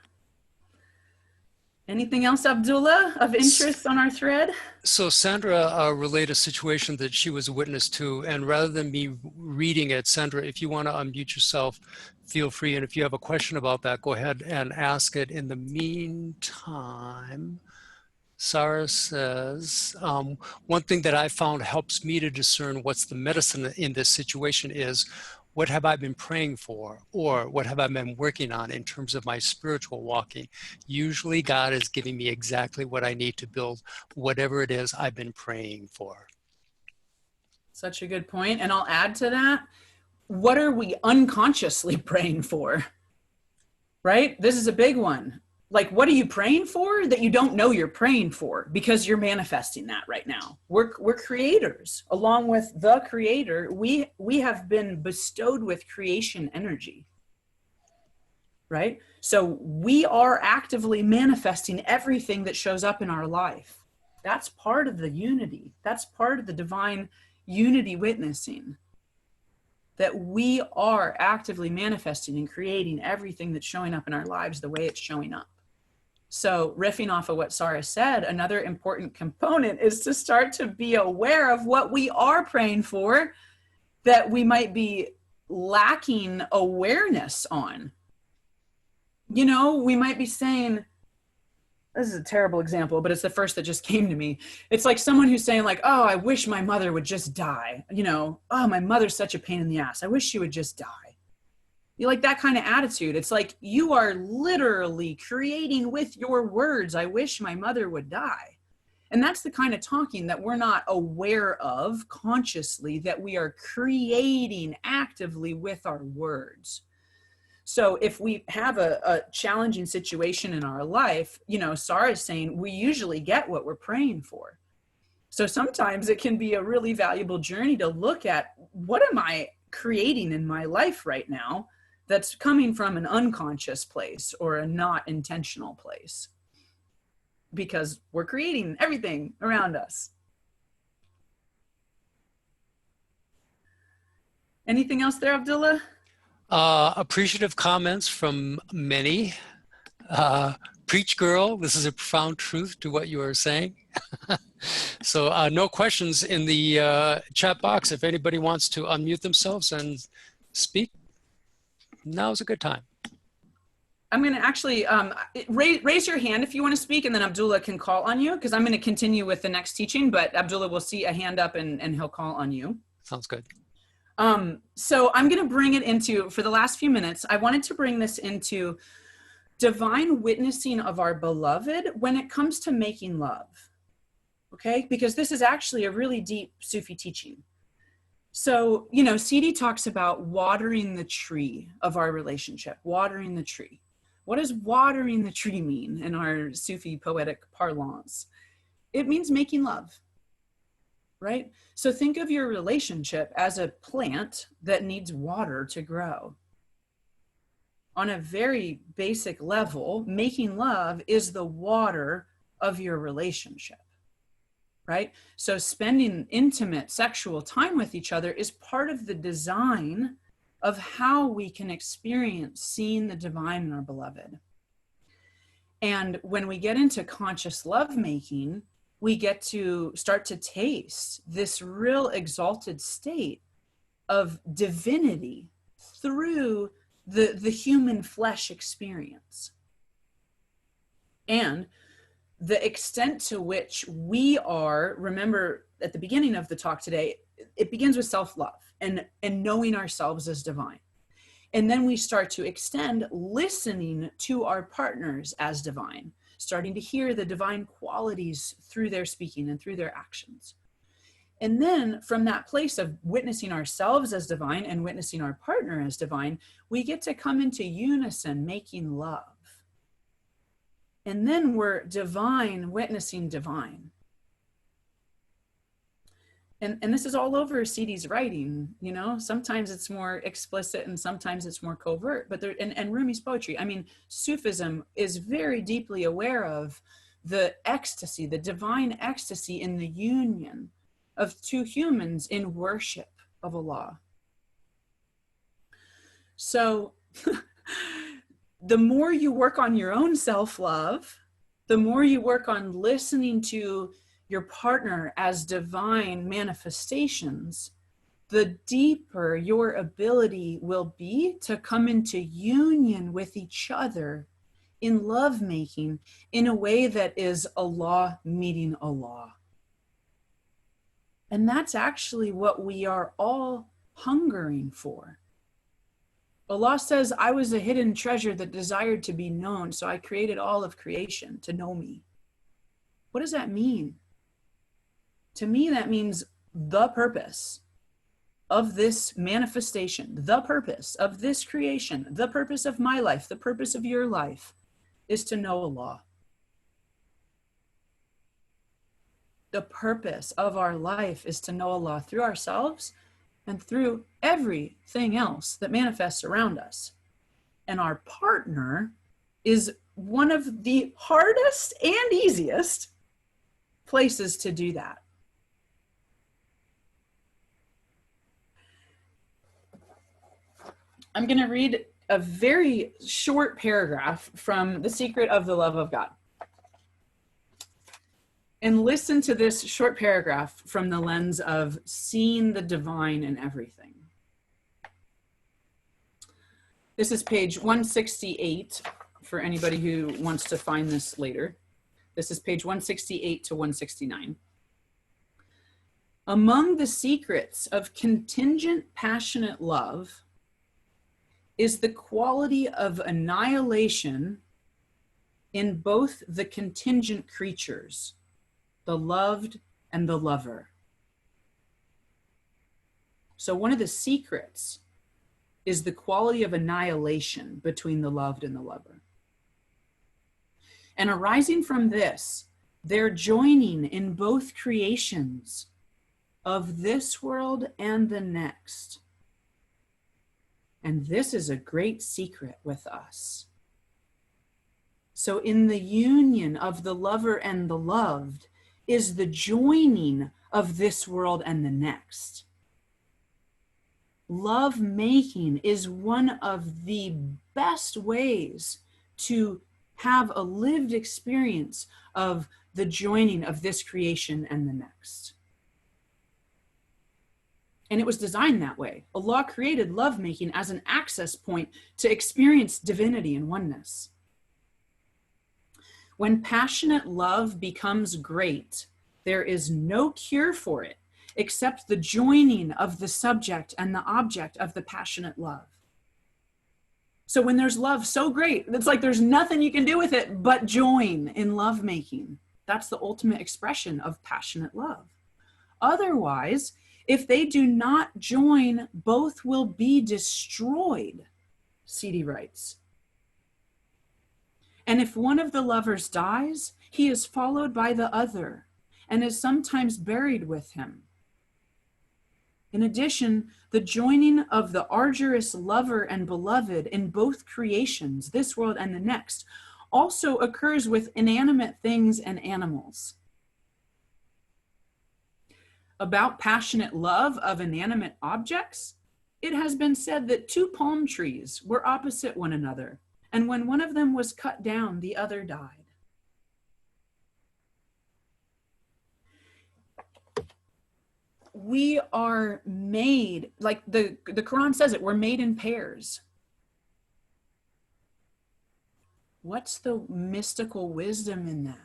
Anything else, Abdullah, of interest on our thread? So Sandra relayed a situation that she was a witness to, and rather than me reading it, Sandra, if you want to unmute yourself, feel free. And if you have a question about that, go ahead and ask it. In the meantime, Sarah says, one thing that I found helps me to discern what's the medicine in this situation is, what have I been praying for? Or what have I been working on in terms of my spiritual walking? Usually God is giving me exactly what I need to build whatever it is I've been praying for. Such a good point. And I'll add to that, what are we unconsciously praying for? Right? This is a big one. Like, what are you praying for that you don't know you're praying for because you're manifesting that right now? We're creators. Along with the creator, we have been bestowed with creation energy, right? So we are actively manifesting everything that shows up in our life. That's part of the unity. That's part of the divine unity witnessing. That we are actively manifesting and creating everything that's showing up in our lives the way it's showing up. So riffing off of what Sarah said, another important component is to start to be aware of what we are praying for that we might be lacking awareness on. You know, we might be saying, this is a terrible example, but it's the first that just came to me. It's like someone who's saying like, oh, I wish my mother would just die. You know, oh, my mother's such a pain in the ass. I wish she would just die. You like that kind of attitude. It's like you are literally creating with your words, I wish my mother would die. And that's the kind of talking that we're not aware of consciously, that we are creating actively with our words. So if we have a challenging situation in our life, you know, Sarah's saying we usually get what we're praying for. So sometimes it can be a really valuable journey to look at, what am I creating in my life right now that's coming from an unconscious place or a not intentional place? Because we're creating everything around us. Anything else there, Abdullah? Appreciative comments from many. Preach, girl, this is a profound truth to what you are saying. So no questions in the chat box. If anybody wants to unmute themselves and speak, now's a good time. I'm going to actually raise your hand if you want to speak, and then Abdullah can call on you, because I'm going to continue with the next teaching, but Abdullah will see a hand up and he'll call on you. Sounds good. So I'm going to bring it into, for the last few minutes, I wanted to bring this into divine witnessing of our beloved when it comes to making love. okay? Because this is actually a really deep Sufi teaching. So, you know, CD talks about watering the tree of our relationship, watering the tree. What does watering the tree mean in our Sufi poetic parlance? It means making love, right? So think of your relationship as a plant that needs water to grow. On a very basic level, making love is the water of your relationship, right? So spending intimate sexual time with each other is part of the design of how we can experience seeing the divine in our beloved. And when we get into conscious lovemaking, we get to start to taste this real exalted state of divinity through the human flesh experience. And the extent to which we are, remember at the beginning of the talk today, it begins with self-love and knowing ourselves as divine. And then we start to extend listening to our partners as divine, starting to hear the divine qualities through their speaking and through their actions. And then from that place of witnessing ourselves as divine and witnessing our partner as divine, we get to come into unison, making love. And then we're divine, witnessing divine. And this is all over CD's writing, you know, sometimes it's more explicit and sometimes it's more covert, but there, and Rumi's poetry, I mean, Sufism is very deeply aware of the ecstasy, the divine ecstasy in the union of two humans in worship of Allah. So the more you work on your own self-love, the more you work on listening to your partner as divine manifestations, the deeper your ability will be to come into union with each other in lovemaking in a way that is Allah meeting Allah. And that's actually what we are all hungering for. Allah says, I was a hidden treasure that desired to be known, so I created all of creation to know me. What does that mean? To me, that means the purpose of this manifestation, the purpose of this creation, the purpose of my life, the purpose of your life is to know Allah. The purpose of our life is to know Allah through ourselves and through everything else that manifests around us. And our partner is one of the hardest and easiest places to do that. I'm going to read a very short paragraph from The Secret of the Love of God. And listen to this short paragraph from the lens of seeing the divine in everything. This is page 168 for anybody who wants to find this later. This is page 168 to 169. Among the secrets of contingent passionate love is the quality of annihilation in both the contingent creatures, the loved and the lover. So one of the secrets is the quality of annihilation between the loved and the lover. And arising from this, they're joining in both creations of this world and the next. And this is a great secret with us. So in the union of the lover and the loved is the joining of this world and the next. Love making is one of the best ways to have a lived experience of the joining of this creation and the next. And it was designed that way. Allah created lovemaking as an access point to experience divinity and oneness. When passionate love becomes great, there is no cure for it except the joining of the subject and the object of the passionate love. So when there's love so great, it's like there's nothing you can do with it but join in lovemaking. That's the ultimate expression of passionate love. Otherwise, if they do not join, both will be destroyed, C.D. writes. And if one of the lovers dies, he is followed by the other and is sometimes buried with him. In addition, the joining of the arduous lover and beloved in both creations, this world and the next, also occurs with inanimate things and animals. About passionate love of inanimate objects, it has been said that two palm trees were opposite one another, and when one of them was cut down, the other died. We are made, like the Quran says it, we're made in pairs. What's the mystical wisdom in that?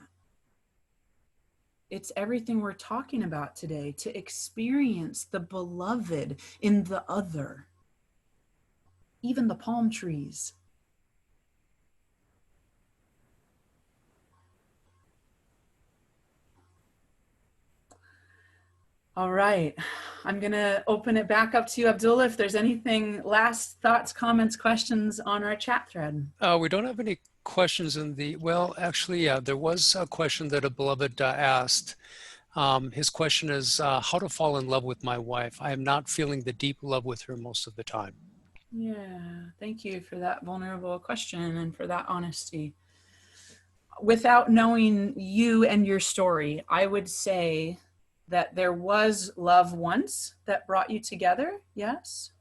It's everything we're talking about today, to experience the beloved in the other, even the palm trees. All right, I'm gonna open it back up to you, Abdullah, if there's anything, last thoughts, comments, questions on our chat thread. We don't have any questions in the, well, actually, yeah, there was a question that a beloved asked. His question is, how to fall in love with my wife. I am not feeling the deep love with her most of the time. Yeah, thank you for that vulnerable question and for that honesty. Without knowing you and your story, I would say that there was love once that brought you together, yes?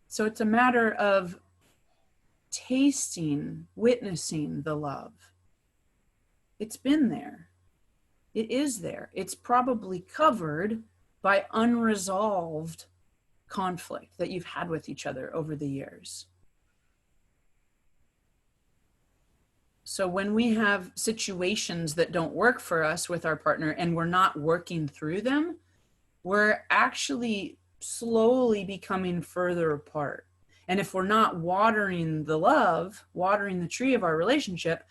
So it's a matter of tasting, witnessing the love. It's been there. It is there. It's probably covered by unresolved conflict that you've had with each other over the years. So when we have situations that don't work for us with our partner and we're not working through them, we're actually slowly becoming further apart. And if we're not watering the love, watering the tree of our relationship,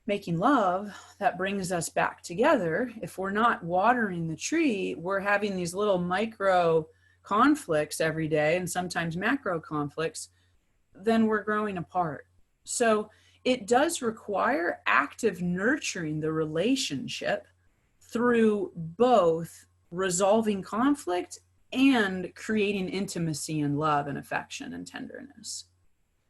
making love that brings us back together, if we're not watering the tree, we're having these little micro conflicts every day and sometimes macro conflicts, then we're growing apart. So it does require active nurturing the relationship through both resolving conflict and creating intimacy and love and affection and tenderness.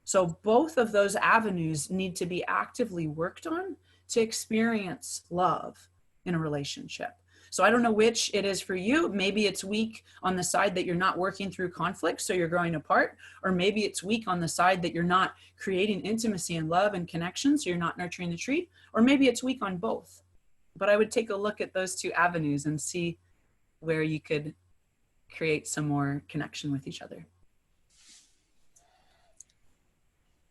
So both of those avenues need to be actively worked on to experience love in a relationship. So I don't know which it is for you. Maybe it's weak on the side that you're not working through conflict, so you're growing apart, or maybe it's weak on the side that you're not creating intimacy and love and connection, so you're not nurturing the tree, or maybe it's weak on both. But I would take a look at those two avenues and see where you could create some more connection with each other.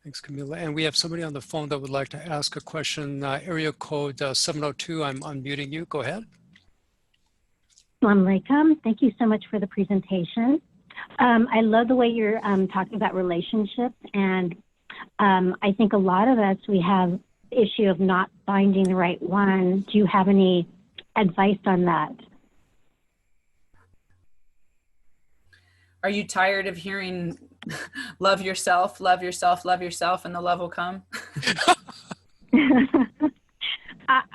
Thanks, Kamela. And we have somebody on the phone that would like to ask a question. Area code 702, I'm unmuting you. Go ahead. Assalamu alaikum. Thank you so much for the presentation. I love the way you're talking about relationships, and I think a lot of us, we have the issue of not finding the right one. Do you have any advice on that? Are you tired of hearing love yourself, love yourself, love yourself, and the love will come?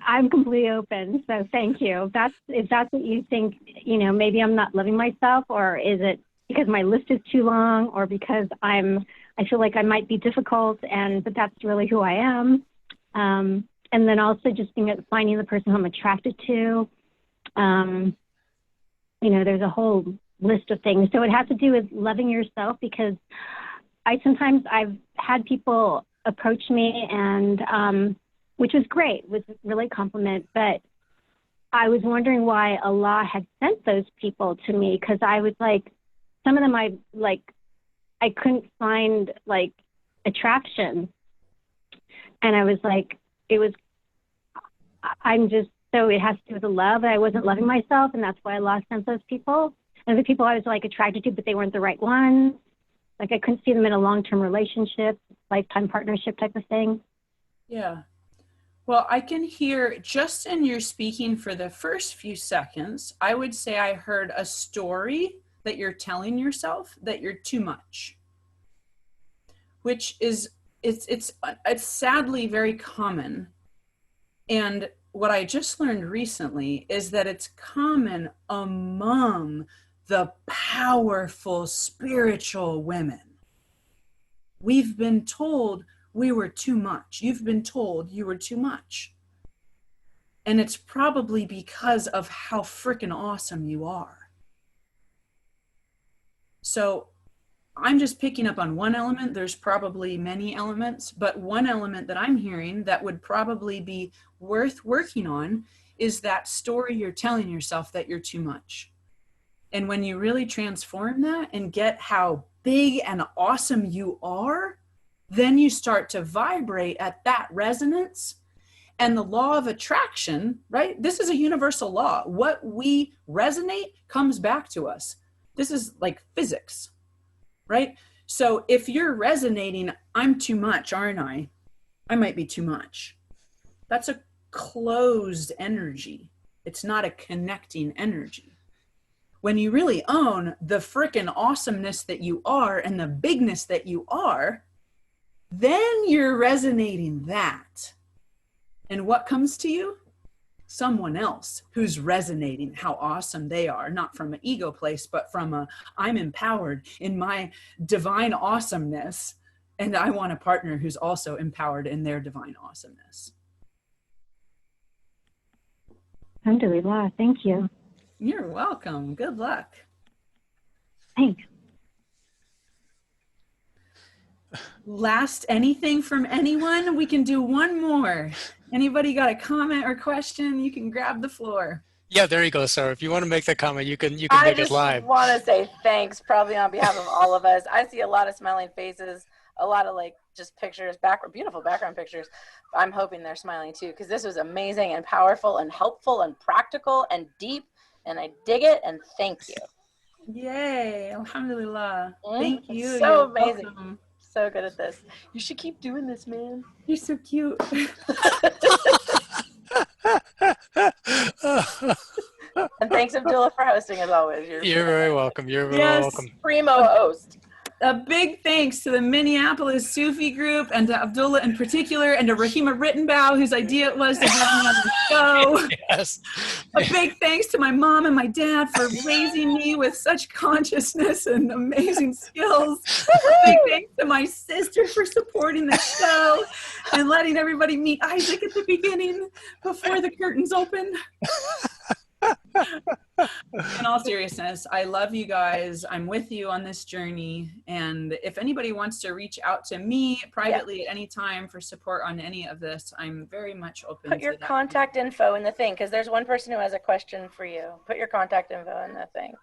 I'm completely open, so thank you. If that's what you think, you know, maybe I'm not loving myself, or is it because my list is too long, or because I feel like I might be difficult, but that's really who I am. And then also just finding the person who I'm attracted to. You know, there's a whole list of things. So it has to do with loving yourself, because I've had people approach me and, which was great, was really a compliment, but I was wondering why Allah had sent those people to me, because I was like, some of them I couldn't find like attraction. And I was like, so it has to do with the love, and I wasn't loving myself, and that's why Allah sent those people. And the people I was like attracted to, but they weren't the right ones. Like I couldn't see them in a long-term relationship, lifetime partnership type of thing. Yeah. Well, I can hear just in your speaking for the first few seconds, I would say I heard a story that you're telling yourself that you're too much, which is, it's sadly very common. And what I just learned recently is that it's common among the powerful spiritual women. We've been told we were too much. You've been told you were too much. And it's probably because of how freaking awesome you are. So I'm just picking up on one element. There's probably many elements, but one element that I'm hearing that would probably be worth working on is that story you're telling yourself that you're too much. And when you really transform that and get how big and awesome you are, then you start to vibrate at that resonance. And the law of attraction, right? This is a universal law. What we resonate comes back to us. This is like physics, right? So if you're resonating, I'm too much, aren't I? I might be too much. That's a closed energy. It's not a connecting energy. When you really own the freaking awesomeness that you are and the bigness that you are, then you're resonating that. And what comes to you? Someone else who's resonating how awesome they are, not from an ego place, but from a, I'm empowered in my divine awesomeness, and I want a partner who's also empowered in their divine awesomeness. Alhamdulillah, thank you. You're welcome. Good luck. Thanks. Last anything from anyone? We can do one more. Anybody got a comment or question? You can grab the floor. Yeah, there you go, Sarah. If you want to make the comment, you can make it live. I just want to say thanks, probably on behalf of all of us. I see a lot of smiling faces, a lot of like just pictures, beautiful background pictures. I'm hoping they're smiling too, because this was amazing and powerful and helpful and practical and deep, and I dig it, and thank you. Yay, alhamdulillah. Thank you. So You're amazing. welcome. So good at this. You should keep doing this, man. You're so cute. And thanks, Abdullah, for hosting as always. You're very welcome. You're very welcome. Primo host. A big thanks to the Minneapolis Sufi group and to Abdullah in particular and to Rahima Rittenbow, whose idea it was to have me on the show. Yes. A big thanks to my mom and my dad for raising me with such consciousness and amazing skills. A big thanks to my sister for supporting the show and letting everybody meet Isaac at the beginning before the curtains open. In all seriousness, I love you guys. I'm with you on this journey. And if anybody wants to reach out to me privately at any time for support on any of this, I'm very much open to that. Put your contact info in the thing, because there's one person who has a question for you. Put your contact info in the thing.